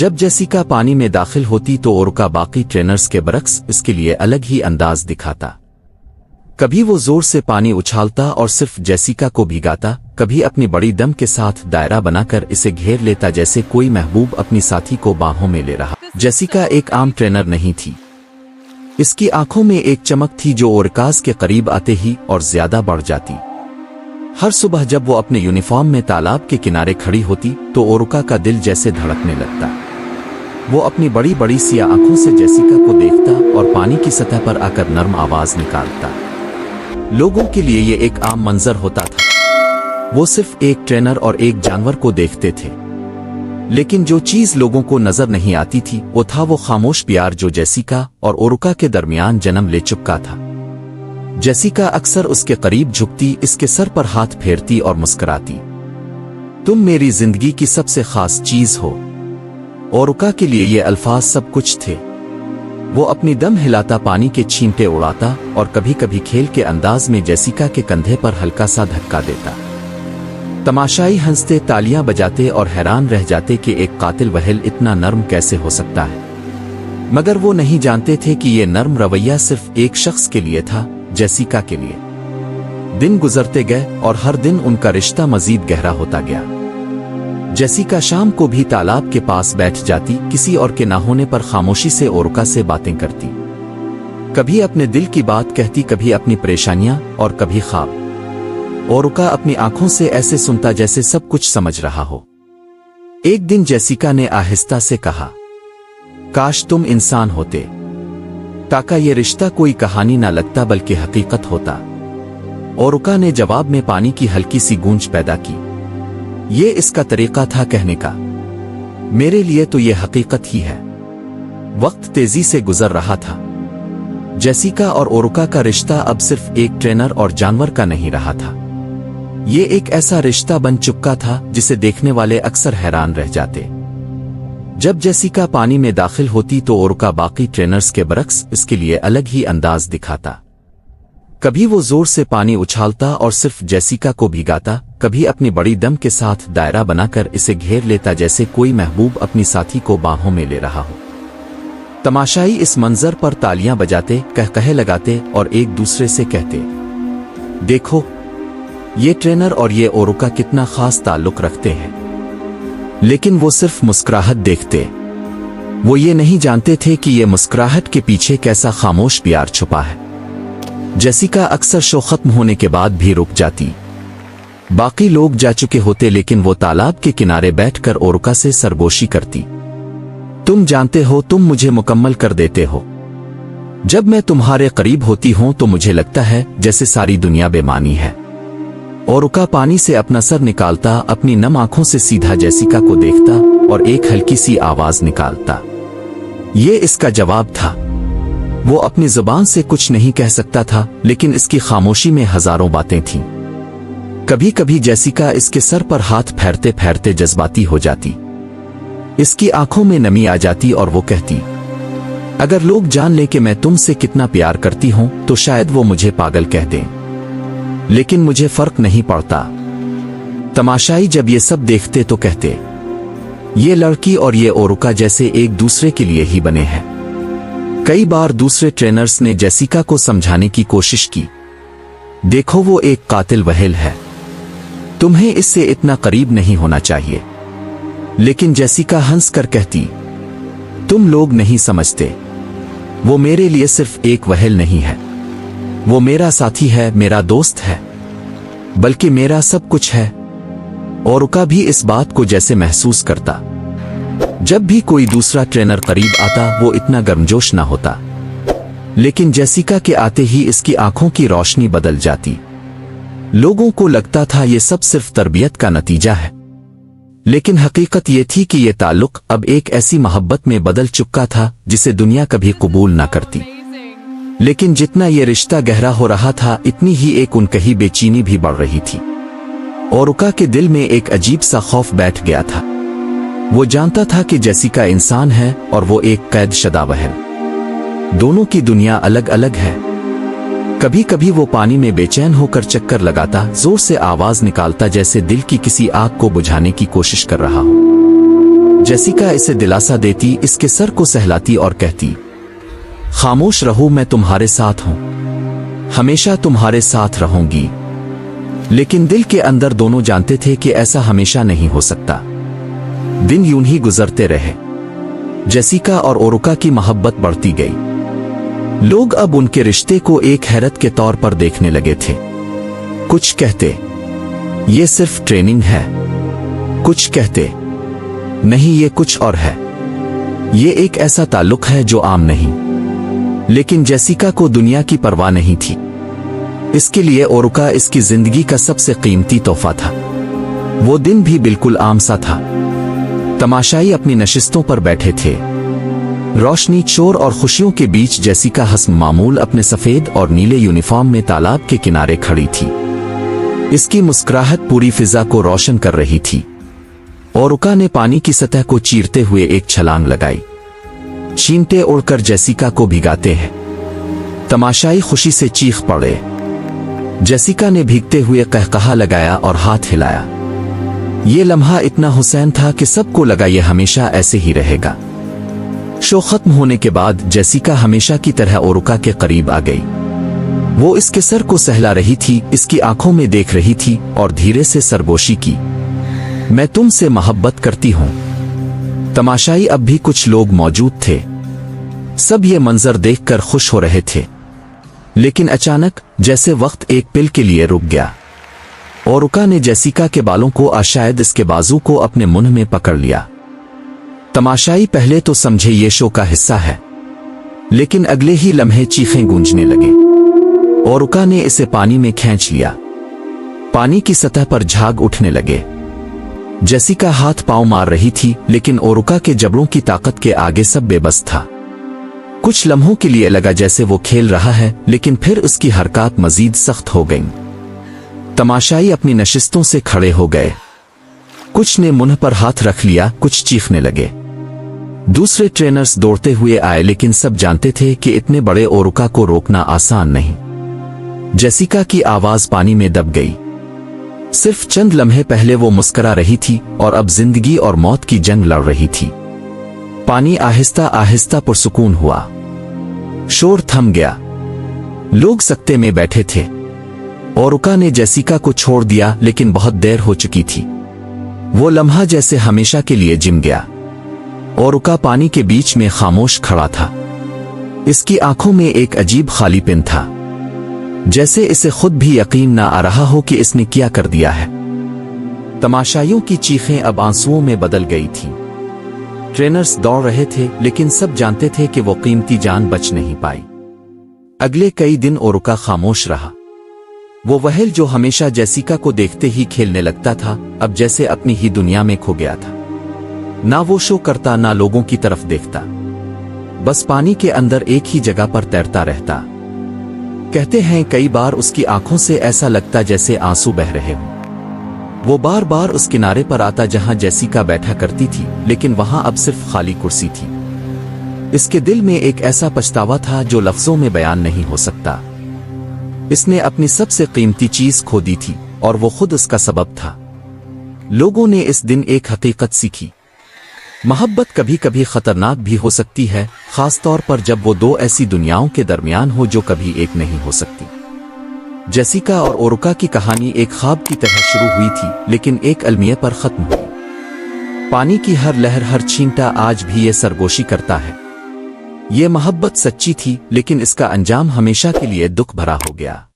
जब जेसिका पानी में दाखिल होती तो ओरुका बाकी ट्रेनर्स के बरक्स इसके लिए अलग ही अंदाज दिखाता। कभी वो जोर से पानी उछालता और सिर्फ जेसिका को भिगाता, कभी अपनी बड़ी दम के साथ दायरा बनाकर इसे घेर लेता जैसे कोई महबूब अपनी साथी को बाहों में ले रहा। जेसिका एक आम ट्रेनर नहीं थी। इसकी आंखों में एक चमक थी जो ओरुकास के करीब आते ही और ज्यादा बढ़ जाती। हर सुबह जब वो अपने यूनिफॉर्म में तालाब के किनारे खड़ी होती तो ओरुका का दिल जैसे धड़कने लगता। वो अपनी बड़ी बड़ी सिया आंखों से जेसिका को देखता और पानी की सतह पर आकर नर्म आवाज निकालता। लोगों के लिए ये एक आम मंजर होता था। वो सिर्फ एक ट्रेनर और एक जानवर को देखते थे, लेकिन जो चीज लोगों को नजर नहीं आती थी वो था वो खामोश प्यार जो जेसिका और ओरुका के दरमियान जन्म ले चुका था। जेसिका अक्सर उसके करीब झुकती, इसके सर पर हाथ फेरती और मुस्कुराती। तुम मेरी जिंदगी की सबसे खास चीज हो। ओरुका के लिए ये अल्फाज सब कुछ थे। वो अपनी दम हिलाता, पानी के छींटे उड़ाता और कभी कभी खेल के अंदाज में जेसिका के कंधे पर हल्का सा धक्का देता। तमाशाई हंसते, तालियां बजाते और हैरान रह जाते कि एक कातिल वहल इतना नर्म कैसे हो सकता है। मगर वो नहीं जानते थे कि ये नर्म रवैया सिर्फ एक शख्स के लिए था, जेसिका के लिए। दिन गुजरते गए और हर दिन उनका रिश्ता मजीद गहरा होता गया। जेसिका शाम को भी तालाब के पास बैठ जाती, किसी और के ना होने पर खामोशी से ओरुका से बातें करती। कभी अपने दिल की बात कहती, कभी अपनी परेशानियां और कभी ख्वाब। ओरुका अपनी आंखों से ऐसे सुनता जैसे सब कुछ समझ रहा हो। एक दिन जेसिका ने आहिस्ता से कहा, काश तुम इंसान होते, ताकि ये रिश्ता कोई कहानी ना लगता बल्कि हकीकत होता। ओरुका ने जवाब में पानी की हल्की सी गूंज पैदा की। ये इसका तरीका था कहने का। मेरे लिए तो ये हकीकत ही है। वक्त तेजी से गुजर रहा था। जेसिका और ओरुका का रिश्ता अब सिर्फ एक ट्रेनर और जानवर का नहीं रहा था। ये एक ऐसा रिश्ता बन चुका था जिसे देखने वाले अक्सर हैरान रह जाते। जब जेसिका पानी में दाखिल होती तो ओरुका बाकी ट्रेनर्स के बरक्स इसके लिए अलग ही अंदाज दिखाता। कभी वो जोर से पानी उछालता और सिर्फ जेसिका को भिगाता, कभी अपनी बड़ी दम के साथ दायरा बनाकर इसे घेर लेता जैसे कोई महबूब अपनी साथी को बाहों में ले रहा हो। तमाशाई इस मंजर पर तालियां बजाते, कहकहे लगाते और एक दूसरे से कहते, देखो ये ट्रेनर और ये ओरुका कितना खास ताल्लुक रखते हैं। लेकिन वो सिर्फ मुस्कुराहट देखते। वो ये नहीं जानते थे कि ये मुस्कुराहट के पीछे कैसा खामोश प्यार छुपा है। जेसिका अक्सर शो खत्म होने के बाद भी रुक जाती। बाकी लोग जा चुके होते लेकिन वो तालाब के किनारे बैठकर ओरुका से सरगोशी करती। तुम जानते हो, तुम मुझे मुकम्मल कर देते हो। जब मैं तुम्हारे करीब होती हूं तो मुझे लगता है जैसे सारी दुनिया बेमानी है। ओरुका पानी से अपना सर निकालता, अपनी नम आंखों से सीधा जेसिका को देखता और एक हल्की सी आवाज निकालता। ये इसका जवाब था। वो अपनी जुबान से कुछ नहीं कह सकता था, लेकिन इसकी खामोशी में हजारों बातें थीं। कभी कभी जेसिका इसके सर पर हाथ फेरते फेरते जज्बाती हो जाती। इसकी आंखों में नमी आ जाती और वो कहती, अगर लोग जान लें कि मैं तुमसे कितना प्यार करती हूं तो शायद वो मुझे पागल कह दें, लेकिन मुझे फर्क नहीं पड़ता। तमाशाई जब ये सब देखते तो कहते, ये लड़की और ये ओरुका जैसे एक दूसरे के लिए ही बने हैं। कई बार दूसरे ट्रेनर्स ने जेसिका को समझाने की कोशिश की, देखो वो एक कातिल वहेल है, तुम्हें इससे इतना करीब नहीं होना चाहिए। लेकिन जेसिका हंस कर कहती, तुम लोग नहीं समझते, वो मेरे लिए सिर्फ एक वहेल नहीं है, वो मेरा साथी है, मेरा दोस्त है, बल्कि मेरा सब कुछ है। ओरुका भी इस बात को जैसे महसूस करता। जब भी कोई दूसरा ट्रेनर करीब आता वो इतना गर्मजोश ना होता, लेकिन जेसिका के आते ही इसकी आंखों की रोशनी बदल जाती। लोगों को लगता था ये सब सिर्फ तरबियत का नतीजा है, लेकिन हकीकत ये थी कि ये ताल्लुक अब एक ऐसी मोहब्बत में बदल चुका था जिसे दुनिया कभी कबूल ना करती। लेकिन जितना ये रिश्ता गहरा हो रहा था, इतनी ही एक उनकही बेचैनी भी बढ़ रही थी। ओरुका के दिल में एक अजीब सा खौफ बैठ गया था। वो जानता था कि जेसिका इंसान है और वो एक कैद शुदा वहल। दोनों की दुनिया अलग अलग है। कभी कभी वो पानी में बेचैन होकर चक्कर लगाता, जोर से आवाज निकालता जैसे दिल की किसी आग को बुझाने की कोशिश कर रहा हो। जेसिका इसे दिलासा देती, इसके सर को सहलाती और कहती, खामोश रहो, मैं तुम्हारे साथ हूं, हमेशा तुम्हारे साथ रहूंगी। लेकिन दिल के अंदर दोनों जानते थे कि ऐसा हमेशा नहीं हो सकता। दिन यूं ही गुजरते रहे। जेसिका और ओरुका की मोहब्बत बढ़ती गई। लोग अब उनके रिश्ते को एक हैरत के तौर पर देखने लगे थे। कुछ कहते ये सिर्फ ट्रेनिंग है, कुछ कहते नहीं, ये कुछ और है, ये एक ऐसा ताल्लुक है जो आम नहीं। लेकिन जेसिका को दुनिया की परवाह नहीं थी। इसके लिए ओरुका इसकी जिंदगी का सबसे कीमती तोहफा था। वो दिन भी बिल्कुल आम सा था। तमाशाई अपनी नशिस्तों पर बैठे थे। रोशनी, शोर और खुशियों के बीच जेसिका हस्म मामूल अपने सफेद और नीले यूनिफॉर्म में तालाब के किनारे खड़ी थी। इसकी मुस्कुराहट पूरी फिजा को रोशन कर रही थी। ओरुका ने पानी की सतह को चीरते हुए एक छलांग लगाई। चींटे उड़कर जेसिका को भिगाते हैं। तमाशाई खुशी से चीख पड़े। जेसिका ने भीगते हुए कहकहा लगाया और हाथ हिलाया। ये लम्हा इतना हुसैन था कि सबको लगा ये हमेशा ऐसे ही रहेगा। शो खत्म होने के बाद जेसिका हमेशा की तरह ओरुका के करीब आ गई। वो इसके सर को सहला रही थी, इसकी आंखों में देख रही थी और धीरे से सरगोशी की। मैं तुमसे मोहब्बत करती हूं। तमाशाई अब भी कुछ लोग मौजूद थे। सब ये मंजर देखकर खुश हो रहे थे। लेकिन अचानक जैसे वक्त एक पिल के लिए रुक गया। ओरुका ने जेसिका के बालों को शायद इसके बाजू को अपने मुंह में पकड़ लिया। तमाशाई पहले तो समझे ये शो का हिस्सा है, लेकिन अगले ही लम्हे चीखें गूंजने लगे। ओरुका ने इसे पानी में खींच लिया। पानी की सतह पर झाग उठने लगे। जेसिका हाथ पांव मार रही थी, लेकिन ओरुका के जबड़ों की ताकत के आगे सब बेबस था। कुछ लम्हों के लिए लगा जैसे वो खेल रहा है, लेकिन फिर उसकी हरकत मजीद सख्त हो गईं। तमाशाई अपनी नशिस्तों से खड़े हो गए। कुछ ने मुंह पर हाथ रख लिया, कुछ चीखने लगे। दूसरे ट्रेनर्स दौड़ते हुए आए, लेकिन सब जानते थे कि इतने बड़े ओरुका को रोकना आसान नहीं। जेसिका की आवाज पानी में दब गई। सिर्फ चंद लम्हे पहले वो मुस्कुरा रही थी और अब जिंदगी और मौत की जंग लड़ रही थी। पानी आहिस्ता आहिस्ता पुरसुकून हुआ। शोर थम गया। लोग सकते में बैठे थे। ओरुका ने जेसिका को छोड़ दिया, लेकिन बहुत देर हो चुकी थी। वो लम्हा जैसे हमेशा के लिए जिम गया। ओरुका पानी के बीच में खामोश खड़ा था। इसकी आंखों में एक अजीब खालीपन था, जैसे इसे खुद भी यकीन ना आ रहा हो कि इसने क्या कर दिया है। तमाशाइयों की चीखें अब आंसुओं में बदल गई थीं। ट्रेनर्स दौड़ रहे थे, लेकिन सब जानते थे कि वो कीमती जान बच नहीं पाई। अगले कई दिन ओरुका खामोश रहा। वो वहेल जो हमेशा जेसिका को देखते ही खेलने लगता था, अब जैसे अपनी ही दुनिया में खो गया था। ना वो शो करता, ना लोगों की तरफ देखता, बस पानी के अंदर एक ही जगह पर तैरता रहता। कहते हैं कई बार उसकी आंखों से ऐसा लगता जैसे आंसू बह रहे हों। वो बार बार उस किनारे पर आता जहां जेसिका बैठा करती थी, लेकिन वहां अब सिर्फ खाली कुर्सी थी। इसके दिल में एक ऐसा पछतावा था जो लफ्जों में बयान नहीं हो सकता। इसने अपनी सबसे कीमती चीज खो दी थी, और वो खुद उसका सबब था। लोगों ने इस दिन एक हकीकत सीखी। मोहब्बत कभी कभी खतरनाक भी हो सकती है, खास तौर पर जब वो दो ऐसी दुनियाओं के दरमियान हो जो कभी एक नहीं हो सकती। जेसिका और ओरुका की कहानी एक ख्वाब की तरह शुरू हुई थी, लेकिन एक अलमिया पर खत्म हुई। पानी की हर लहर, हर छींटा आज भी ये सरगोशी करता है। ये मोहब्बत सच्ची थी, लेकिन इसका अंजाम हमेशा के लिए दुख भरा हो गया।